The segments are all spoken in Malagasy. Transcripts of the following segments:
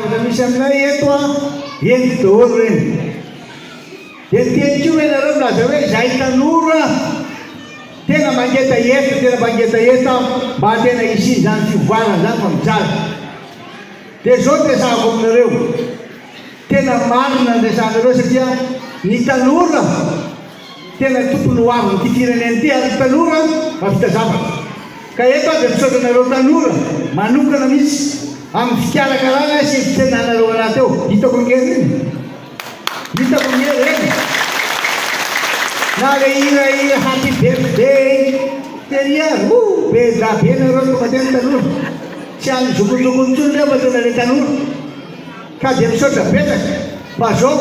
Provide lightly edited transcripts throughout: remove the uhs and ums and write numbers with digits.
zavatra misy aminay eto a eny daholo reny. Dia tianko ianareo milaza hoe zahay tanora tena mangeta eta mba tena isin zany fivoarana zany fa mijaly. Dia zao resahako aminareo, tena marina ny resahanareo satria ny tanora tena tokony ho avy ny firenena ty ary tanora mavita zavatra. Ka eto dia misaotra anareo tanora manokana mihitsy amin'ny fikarakarana sy fitenanareo anaty eo. Hitako ngery reny, hitako ngery reny. Na le ira happy birthday teriary be da be nareo tonga tena tanora tsy any zokonjokony tsony rehefa tena le tanora. Ka dia misaotra betsaka fa zao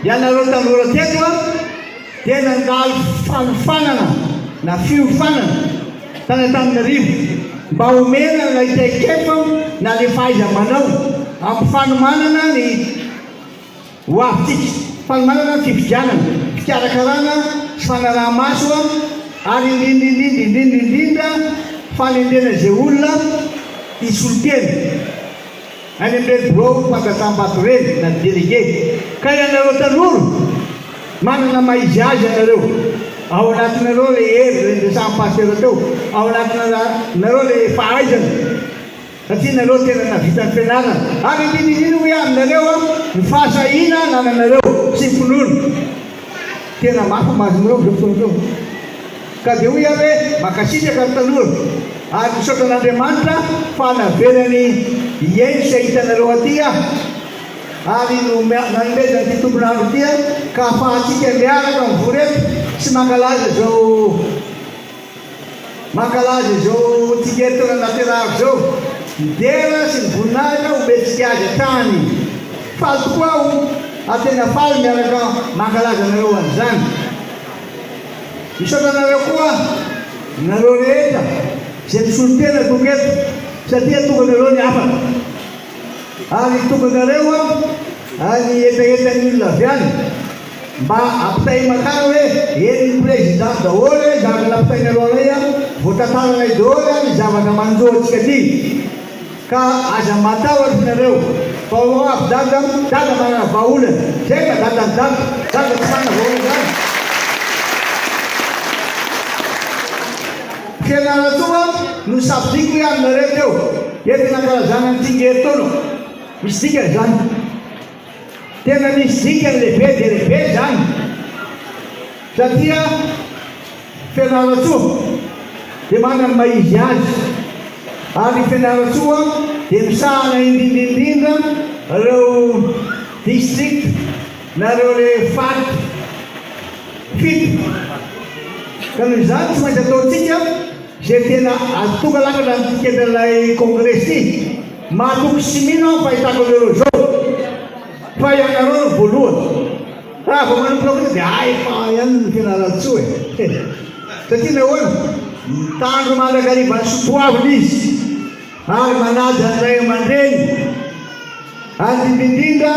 ianareo tanora teto a tena nandalo fanofanana na fiofanana Tanantananarivo mba omena na itaikefa na le fahaiza manao amin'ny fanomanana ny hoavitsika, fanomanana ny fifidianana, fikarakarana sy fanaraha-maso ary indrindra fanendrena izay olona isoloteny any amin'ireny birao fantatam-bato reny na délégué. Ka ianareo tanora manana maizy azy ianareo ao anatinareo le hery resahan'ny pasteur teo, ao anatinareo le fahaizana satria nareo tena navita ny fianarana ary indrindra hoe aminareo ny fahasahina nananareo sy ny finoana tena mafa mazonareo zao fotoana zao. Ka dia hoy aho hoe makasitraka ny tanora ary misaotra an'Andriamanitra fa navelany ieny sy hitanareo aty ary nanomezana ty tomponandro ty ka ahafahantsika miaraka mivoreto sy mankalaza zao tigetona naterahako zao midera sy ny voninahitra ometsika azy tany faly tokoa aho atena faly miaraka mankalaza anareo an'izany. Misaotra anareo koa nareo rehetra zay misolotena tongeto satria tonga nareo ny afaka ary tonga nareo any etaetan'ny olona avy any mba ampitay makara hoe eny ny président daholo zavatra nampitainareo anay voatantaranay daholo ny zavatra manjoatsika ty ka aza matahotra nareo fa ho avy dada manana vahaolana zay ka dada tsy manana vahaolana zany. Fianarana toa no sabdiko hoe aminareo teo entina karazana ny tingeritono misy dikany zany, tena misy dikany lehibe dia lehibe zany satria fianaratsoa dia manana maizy azy ary fianaratsoa dia misahana indrindra reo district na reo le faty fito. Ka noho izany tsy maintsy ataontsika zay tena atonga lakana nytikendralay congrès ty mahatoky simino aho fahitako anareo zao fa ianareo ny voalohany raha vao manompoka dia fa ihany ny fianaratsoa satria nahoana mitandro mandrakariva ny sotoavina izy ary manaja ny ray aman-dreny ary indrindra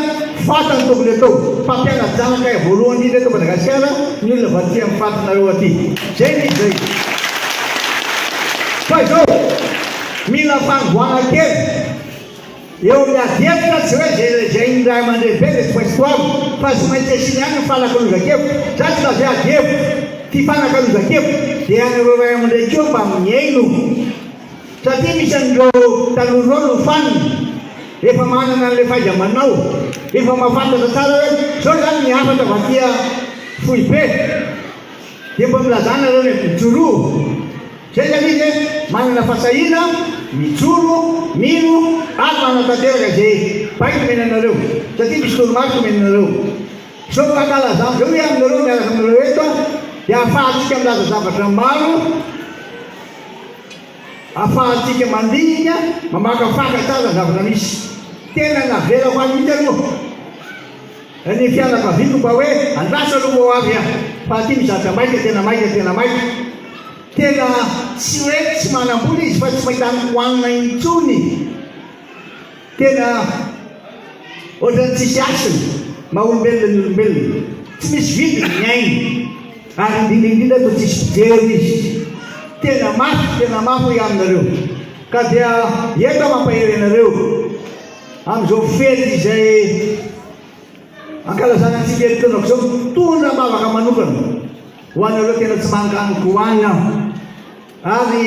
fatany tokony atao fampiana-janaka voalohany indrindra eto Madagasikara ny olona vatia mifatinareo aty zay ny zay. Fa zao mila fanovoana kely eo miadefitra tsy hoe zay ny ray aman-dreny be dia tsy maintsy toavy fa tsy maintsy asiny ihany ny fanakalozakevitra zany laza adefitra ty fanakalozakevitra dia anareo ray aman-dreny keo mba miaino satria misy an'ireo tanora no faniny efa manana an'le fahaiza manao efa mahafantatra tsara hoe zao zany miafatra vatia fohy be dia mba milazana reo ny mijoroa zay zany izy manana fasahina mijoro mino ary manatanteraka zay baiko menanareo satria misy tolomariko menanareo zao fankalazana zao hoe aminareo miaraka aminareo eto dia ahafahantsika milaza zavatra maro, ahafahantsika mandingana mamakafaka tsara zavatra misy tena navela ho an'ity aloha ny fianakaviako mba hoe andrasa aloha ho avy fa ty mizatra maika tena tsy hoe tsy manambola izy fa tsy mahitany hoanina intsony tena ohatrany tsisy asiny maha-olombelona ny olombelona tsy misy vidiny ny ainy ary indrindra to tsisy fijery izy tena mafy ho aminareo ka dia eto mampahery anareo amin'izao fety izay ankalazana antsika etonako zao tondra mavaka manokana ho any aloha tena tsy manganiko hoany aho ary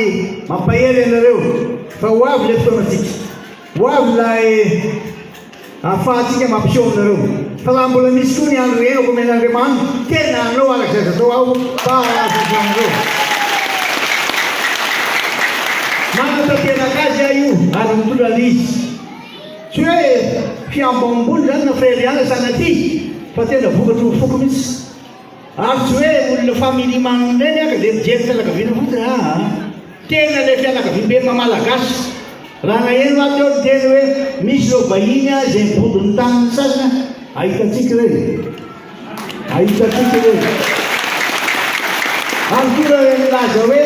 mampahery anareo fa ho avy le fotoanatsika ho avy lay ahafahantsika mampiseho aminareo fa raha mbola misy koa ny andro enako men'Andriamanitra tena anao arak'izay zatao aho fa azo aminareo manatanteraky azy aho io ary mitondra an'izy tsy hoe fiambambony zany na frère ihany sana ty fa tena vokatry foko mihitsy ary tsy hoe olona family manoneny aka le mijery fianakaviana fotsiny tena le fianakaviam-be malagasy raha naeno ato eo tena hoe misy reo vahiny zay mibodiny taniny sasany ahitatsika reny ahitatsika reny ary tora milaza hoe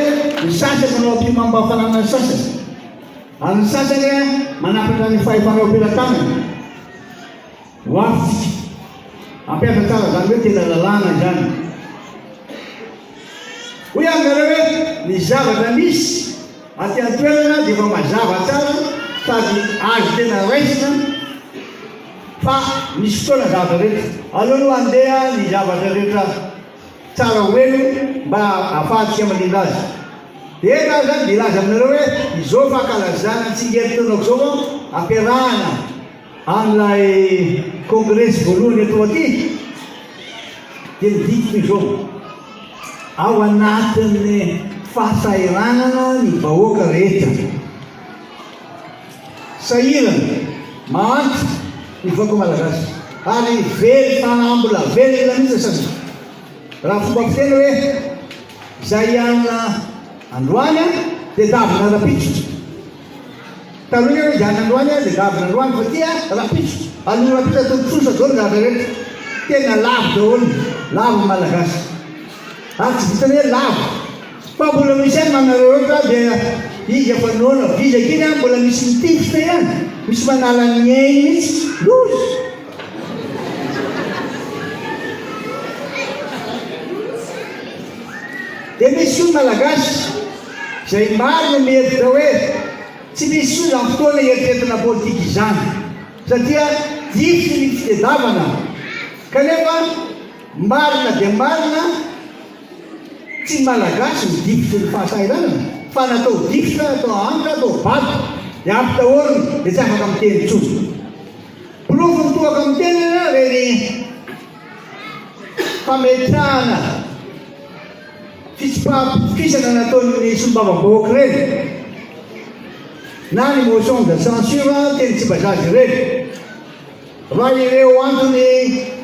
ny sasany manao ampimambafanana ny sasany ary ny sasany manapatra ny fahefanao ampelantanana ho avy ampiasa tsara zany hoe tena lalàna zany hoy aminareo hoe ny zavatra misy aty an-toerana dia efa mazava tsara sady azo tena raisina fa misy fotoana zavatra rehetra aloha andeha ny zavatra rehetra tsara hoelo mba ahafahantsika manindra azy dia eka zany dia ilaza aminareo hoe izao fankalazana antsika etonako zao ampiarahana amin'ilay kongresy voalohany eto aty dia midikiko izao ao anatin'ny fahasairanana ny vahoaka rehetra sahirana mahantra ny vahoaka malagasy ary very fanambola very ilamisa sasy raha fomba fiteny hoe zay ana androany dia davina rapitso taloha hoe zany androany dia davina androany fa tia rapitso aloha rapitso atototsosa zao ny zavatra rehetra tena lavo daholo lavo malagasy ary tsy vitany hoe lavo fa mbola misy any manareo oatra dia izy efa noana vizaka iny a mbola misy mitifitra ihany misy manala ny ainy mihitsy lozy dia misy io malagasy zay marina mihevitra hoe tsy misy io zany fotoana eritreretina politika izany satria difitry ny fitediavana kanefa marina dia marina tsy malagasy midifitry ny fahasairanana fa natao difitra atao anitra atao bato dia ampitahoriny dia tsy afaka miteny tsony pilofo mitoaka miteny reny fametrahana fitsipahafisana nataony sombavabahoaka reny na ny motion de censure teny tsy bazazy reny raha ireo antony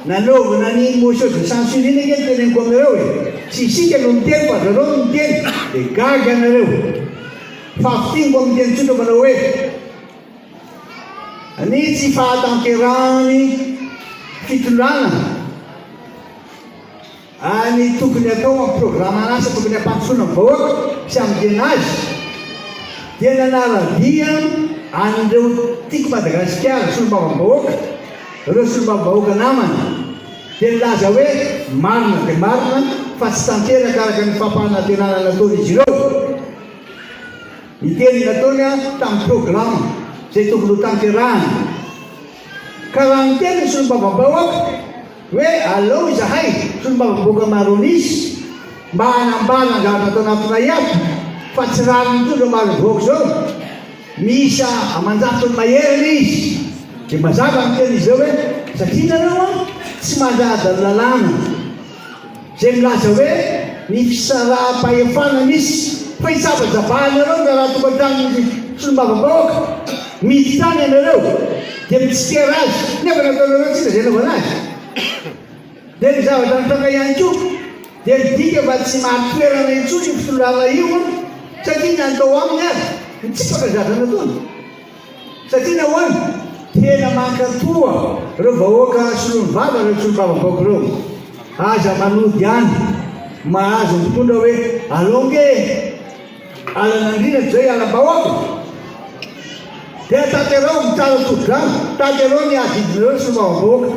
nanaovana ny motion de censure iny ake teneniko aminareo e tsy isika no miteny fa zareo no miteny dia gagy anareo fafitingo amin'ny teny tsotra manao hoe ny tsy fahatanterahany fitondrana any tokony atao amin'ny programa anasa tokony ampandrosoana amin'ny vahoaka sy amin'ny tena azy dia nanaradia an'ireo tiako Madagasikara solombavambahoaka ireo solombavambahoaka namana dia nilaza hoe marina dia marina fa tsy tanteraka araka ny fampanantenana nataony izy ireo ny teny nataony tamin'ny programa zay tokony ho tanterahana ka raha ny teny solombavambahoaka hoe aleo izahay solombavambahoaka maro nisy mba hanambalana ny zavatra atao anatina iaby fa tsy raha mitondra maro vahoaka zao misa amanjafony maheriny izy dia mazava ny teny izy zao hoe satria nareo tsy manjada ny lalàna zay milaza hoe ny fisaraha-pahefana misy fa hitsabajabahanareo na raha tokantrano solombavambahoaka midy tany anareo dia mitsikera azy nefa nataonareo tsika zay naovana azy dia ny zavatra nitaka ihany koa dia midika fa tsy mahatoerana intsony io fitondràna io satria nantao aminy azy mitsipaka zavatra nataony satria nahoany tena mankatoa reo vahoaka solony vava reo solombavambahoaka reo aza manody any mahazo mitondra hoe alonge alanandrina zay alam-bahoaka dia taterao mitsara todrano taterao ny adidinareo solombavambahoaka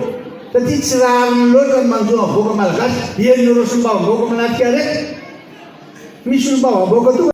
satria tsy raha ariny loatra ny manjoa vahoaka malagasy enonareo solombavambahoaka manatika araiky misy solombavambahoaka toa